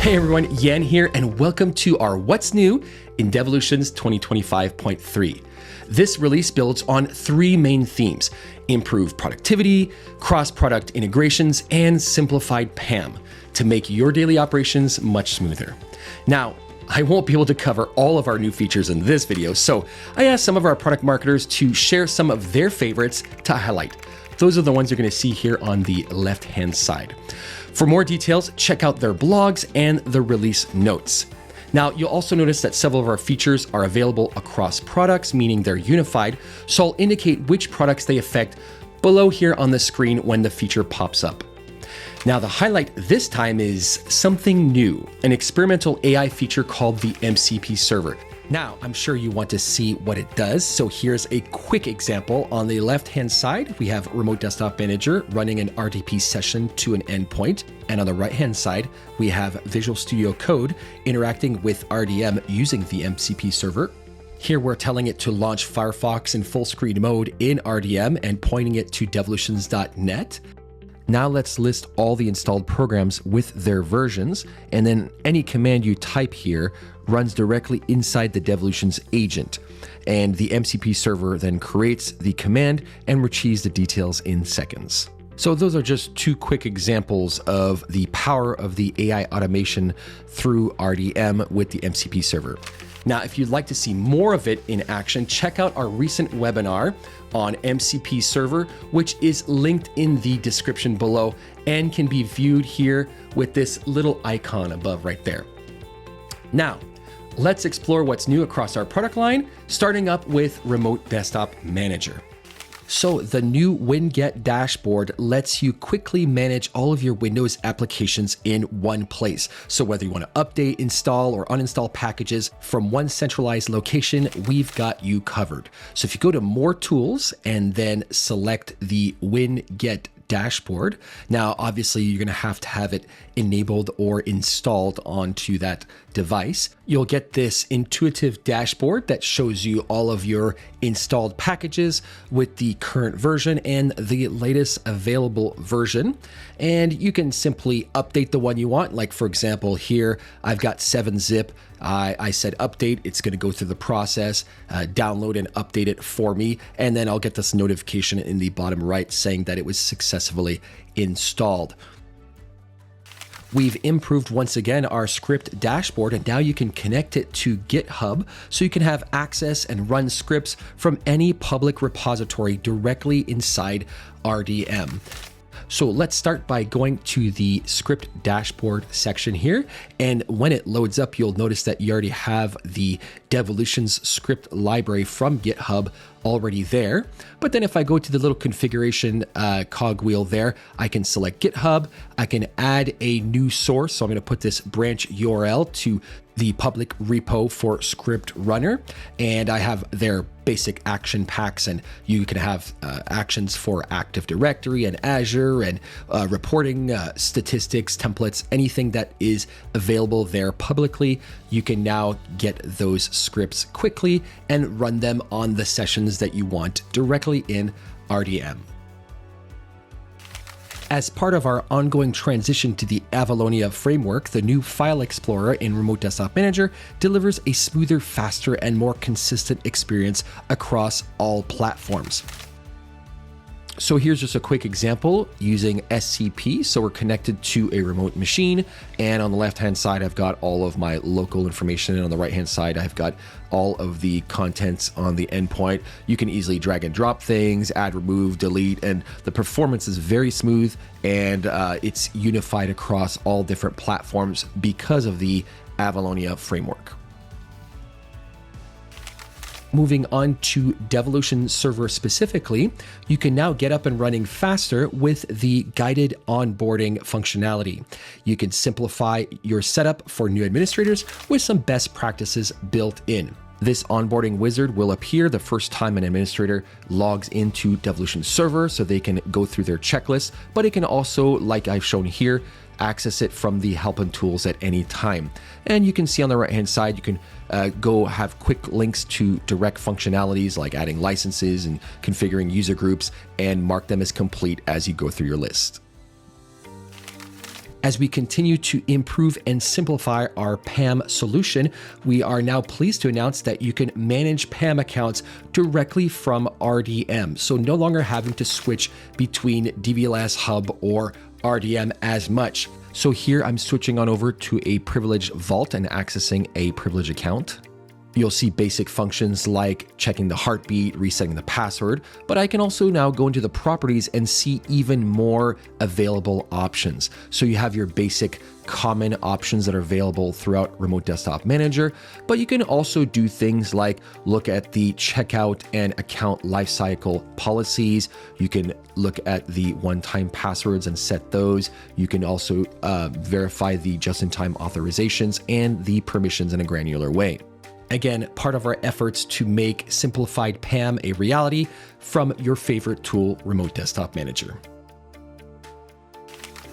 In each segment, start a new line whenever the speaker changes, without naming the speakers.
Hey everyone, Yan here, and welcome to our What's New in Devolutions 2025.3. This release builds on three main themes: improved productivity, cross-product integrations, and simplified PAM to make your daily operations much smoother. Now, I won't be able to cover all of our new features in this video, so I asked some of our product marketers to share some of their favorites to highlight. Those are the ones you're going to see here on the left-hand side. For more details, check out their blogs and the release notes. Now, you'll also notice that several of our features are available across products, meaning they're unified, so I'll indicate which products they affect below here on the screen when the feature pops up. Now, the highlight this time is something new, an experimental AI feature called the MCP Server. Now, I'm sure you want to see what it does, so here's a quick example. On the left-hand side, we have Remote Desktop Manager running an RDP session to an endpoint, and on the right-hand side, we have Visual Studio Code interacting with RDM using the MCP Server. Here we're telling it to launch Firefox in full screen mode in RDM and pointing it to devolutions.net. Now let's list all the installed programs with their versions, and then any command you type here runs directly inside the Devolutions agent. And the MCP server then creates the command and retrieves the details in seconds. So those are just two quick examples of the power of the AI automation through RDM with the MCP server. Now, if you'd like to see more of it in action, check out our recent webinar on MCP Server, which is linked in the description below and can be viewed here with this little icon above right there. Now, let's explore what's new across our product line, starting up with Remote Desktop Manager. So the new WinGet dashboard lets you quickly manage all of your Windows applications in one place. So whether you want to update, install, or uninstall packages from one centralized location, we've got you covered. So if you go to More Tools and then select the WinGet dashboard, now obviously you're going to have it enabled or installed onto that device. You'll get this intuitive dashboard that shows you all of your installed packages with the current version and the latest available version. And you can simply update the one you want. Like for example, here I've got 7-zip. I said update, it's going to go through the process, download and update it for me. And then I'll get this notification in the bottom right saying that it was successfully installed. We've improved once again our script dashboard, and now you can connect it to GitHub so you can have access and run scripts from any public repository directly inside RDM. So let's start by going to the script dashboard section here. And when it loads up, you'll notice that you already have the Devolutions script library from GitHub already there. But then if I go to the little configuration cogwheel there, I can select GitHub. I can add a new source. So I'm going to put this branch URL to the public repo for script runner. And I have their basic action packs, and you can have actions for Active Directory and Azure and reporting, statistics, templates, anything that is available there publicly. You can now get those scripts quickly and run them on the sessions that you want directly in RDM. As part of our ongoing transition to the Avalonia framework, the new File Explorer in Remote Desktop Manager delivers a smoother, faster, and more consistent experience across all platforms. So here's just a quick example using SCP. So we're connected to a remote machine, and on the left-hand side, I've got all of my local information, and on the right-hand side, I've got all of the contents on the endpoint. You can easily drag and drop things, add, remove, delete, and the performance is very smooth, and it's unified across all different platforms because of the Avalonia framework. Moving on to Devolutions Server specifically, you can now get up and running faster with the guided onboarding functionality. You can simplify your setup for new administrators with some best practices built in. This onboarding wizard will appear the first time an administrator logs into Devolutions Server, so they can go through their checklist, but it can also, like I've shown here, access it from the help and tools at any time. And you can see on the right hand side, you can go have quick links to direct functionalities like adding licenses and configuring user groups, and mark them as complete as you go through your list. As we continue to improve and simplify our PAM solution, we are now pleased to announce that you can manage PAM accounts directly from RDM. So no longer having to switch between DVLS Hub or RDM as much. So here I'm switching on over to a privilege vault and accessing a privilege account. You'll see basic functions like checking the heartbeat, resetting the password, but I can also now go into the properties and see even more available options. So you have your basic common options that are available throughout Remote Desktop Manager, but you can also do things like look at the checkout and account lifecycle policies. You can look at the one-time passwords and set those. You can also verify the just-in-time authorizations and the permissions in a granular way. Again, part of our efforts to make simplified PAM a reality from your favorite tool, Remote Desktop Manager.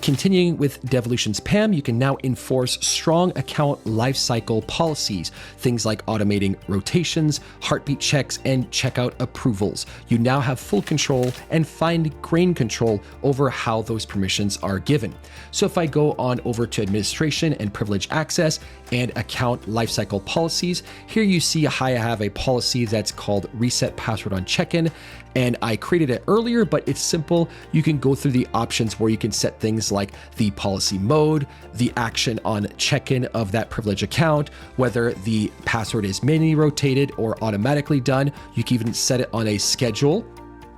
Continuing with Devolutions PAM, you can now enforce strong account lifecycle policies, things like automating rotations, heartbeat checks, and checkout approvals. You now have full control and fine-grained control over how those permissions are given. So if I go on over to administration and privilege access and account lifecycle policies, here you see how I have a policy that's called reset password on check-in. And I created it earlier, but it's simple. You can go through the options where you can set things like the policy mode, the action on check-in of that privilege account, whether the password is manually rotated or automatically done. You can even set it on a schedule.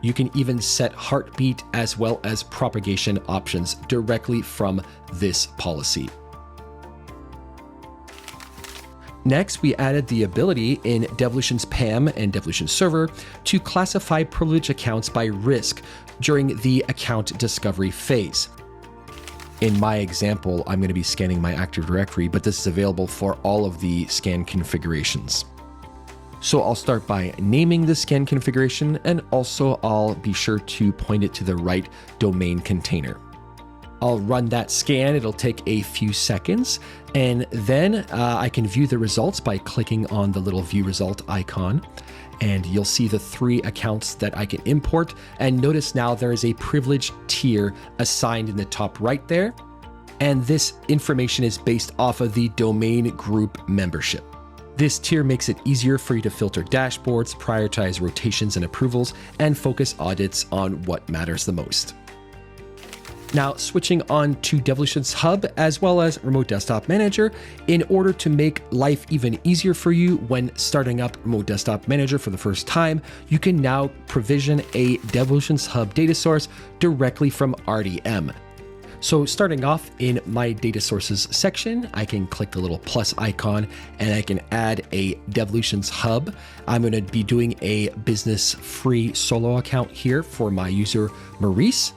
You can even set heartbeat as well as propagation options directly from this policy. Next, we added the ability in Devolutions PAM and Devolutions Server to classify privilege accounts by risk during the account discovery phase. In my example, I'm going to be scanning my Active Directory, but this is available for all of the scan configurations. So I'll start by naming the scan configuration, and also I'll be sure to point it to the right domain container. I'll run that scan. It'll take a few seconds, and then I can view the results by clicking on the little view result icon, and you'll see the 3 accounts that I can import. And notice now there is a privilege tier assigned in the top right there, and this information is based off of the domain group membership. This tier makes it easier for you to filter dashboards, prioritize rotations and approvals, and focus audits on what matters the most. Now, switching on to Devolutions Hub as well as Remote Desktop Manager, in order to make life even easier for you when starting up Remote Desktop Manager for the first time, you can now provision a Devolutions Hub data source directly from RDM. So starting off in my data sources section, I can click the little plus icon and I can add a Devolutions Hub. I'm going to be doing a business free solo account here for my user Maurice.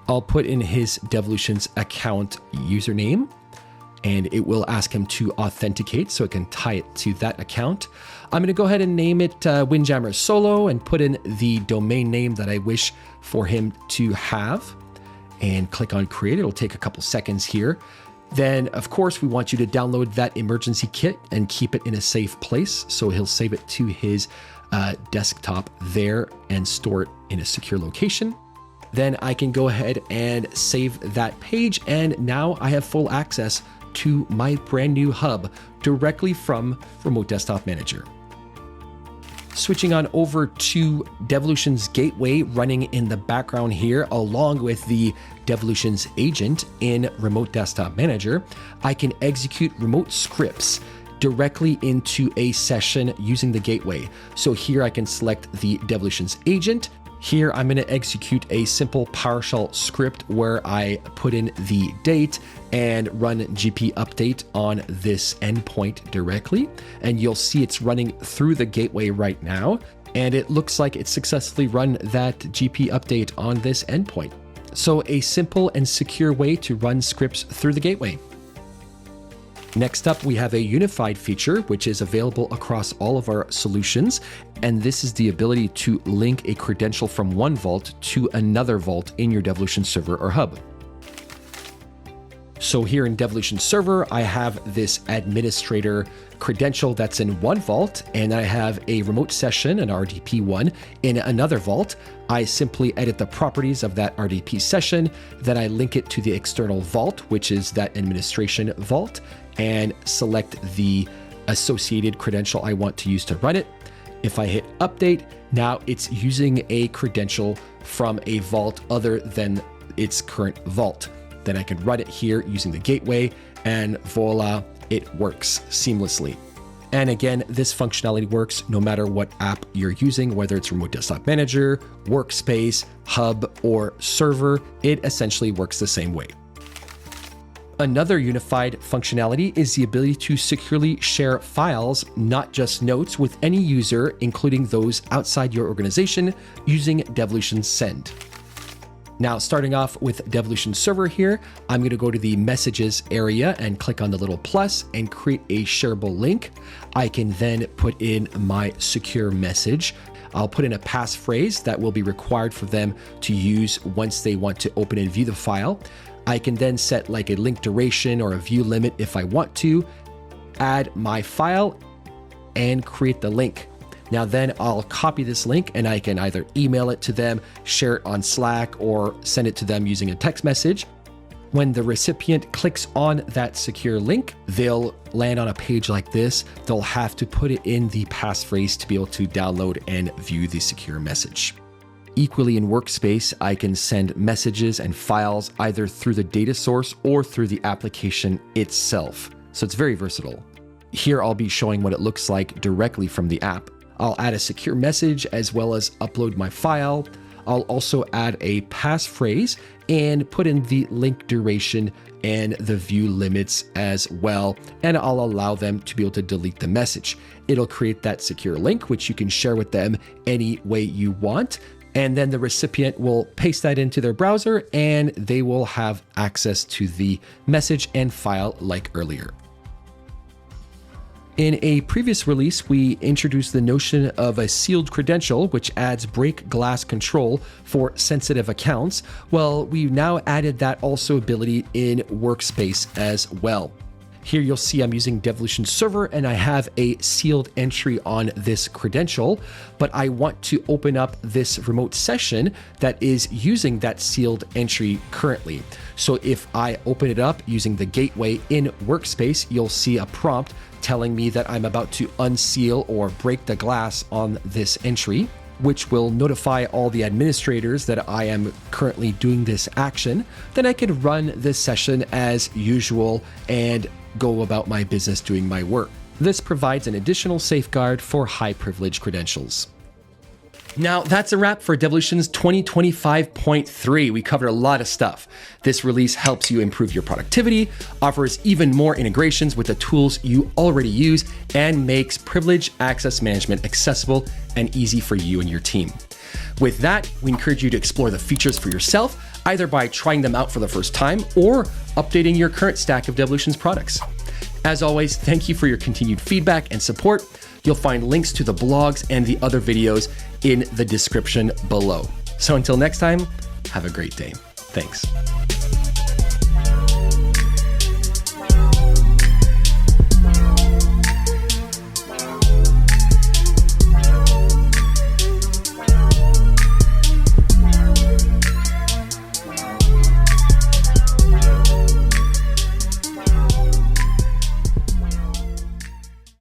I'll put in his Devolutions account username, and it will ask him to authenticate so it can tie it to that account. I'm going to go ahead and name it Windjammer Solo and put in the domain name that I wish for him to have, and click on create. It'll take a couple seconds here. Then, of course, we want you to download that emergency kit and keep it in a safe place. So he'll save it to his desktop there and store it in a secure location. Then I can go ahead and save that page, and now I have full access to my brand new hub directly from Remote Desktop Manager. Switching on over to Devolutions Gateway running in the background here, along with the Devolutions agent in Remote Desktop Manager, I can execute remote scripts directly into a session using the gateway. So here I can select the Devolutions agent. Here, I'm going to execute a simple PowerShell script where I put in the date and run GP update on this endpoint directly. And you'll see it's running through the gateway right now. And it looks like it successfully run that GP update on this endpoint. So a simple and secure way to run scripts through the gateway. Next up, we have a unified feature, which is available across all of our solutions. And this is the ability to link a credential from one vault to another vault in your Devolutions server or hub. So here in Devolutions Server, I have this administrator credential that's in one vault, and I have a remote session, an RDP one, in another vault. I simply edit the properties of that RDP session, then I link it to the external vault, which is that administration vault, and select the associated credential I want to use to run it. If I hit update, now it's using a credential from a vault other than its current vault. Then I can run it here using the gateway, and voila, it works seamlessly. And again, this functionality works no matter what app you're using, whether it's Remote Desktop Manager, Workspace, Hub, or Server. It essentially works the same way. Another unified functionality is the ability to securely share files, not just notes, with any user, including those outside your organization, using Devolutions Send. Now, starting off with Devolutions Server here, I'm going to go to the messages area and click on the little plus and create a shareable link. I can then put in my secure message. I'll put in a passphrase that will be required for them to use once they want to open and view the file. I can then set like a link duration or a view limit if I want to, add my file, and create the link. Now then I'll copy this link and I can either email it to them, share it on Slack, or send it to them using a text message. When the recipient clicks on that secure link, they'll land on a page like this. They'll have to put it in the passphrase to be able to download and view the secure message. Equally in Workspace, I can send messages and files either through the data source or through the application itself. So it's very versatile. Here I'll be showing what it looks like directly from the app. I'll add a secure message as well as upload my file. I'll also add a passphrase and put in the link duration and the view limits as well. And I'll allow them to be able to delete the message. It'll create that secure link, which you can share with them any way you want. And then the recipient will paste that into their browser and they will have access to the message and file like earlier. In a previous release, we introduced the notion of a sealed credential, which adds break glass control for sensitive accounts. Well, we've now added that also ability in Workspace as well. Here you'll see I'm using Devolutions Server and I have a sealed entry on this credential, but I want to open up this remote session that is using that sealed entry currently. So if I open it up using the gateway in Workspace, you'll see a prompt telling me that I'm about to unseal or break the glass on this entry, which will notify all the administrators that I am currently doing this action. Then I can run this session as usual and go about my business doing my work. This provides an additional safeguard for high privilege credentials. Now, that's a wrap for Devolutions 2025.3. We covered a lot of stuff. This release helps you improve your productivity, offers even more integrations with the tools you already use, and makes privilege access management accessible and easy for you and your team. With that, we encourage you to explore the features for yourself, either by trying them out for the first time or updating your current stack of Devolutions products. As always, thank you for your continued feedback and support. You'll find links to the blogs and the other videos in the description below. So until next time, have a great day. Thanks.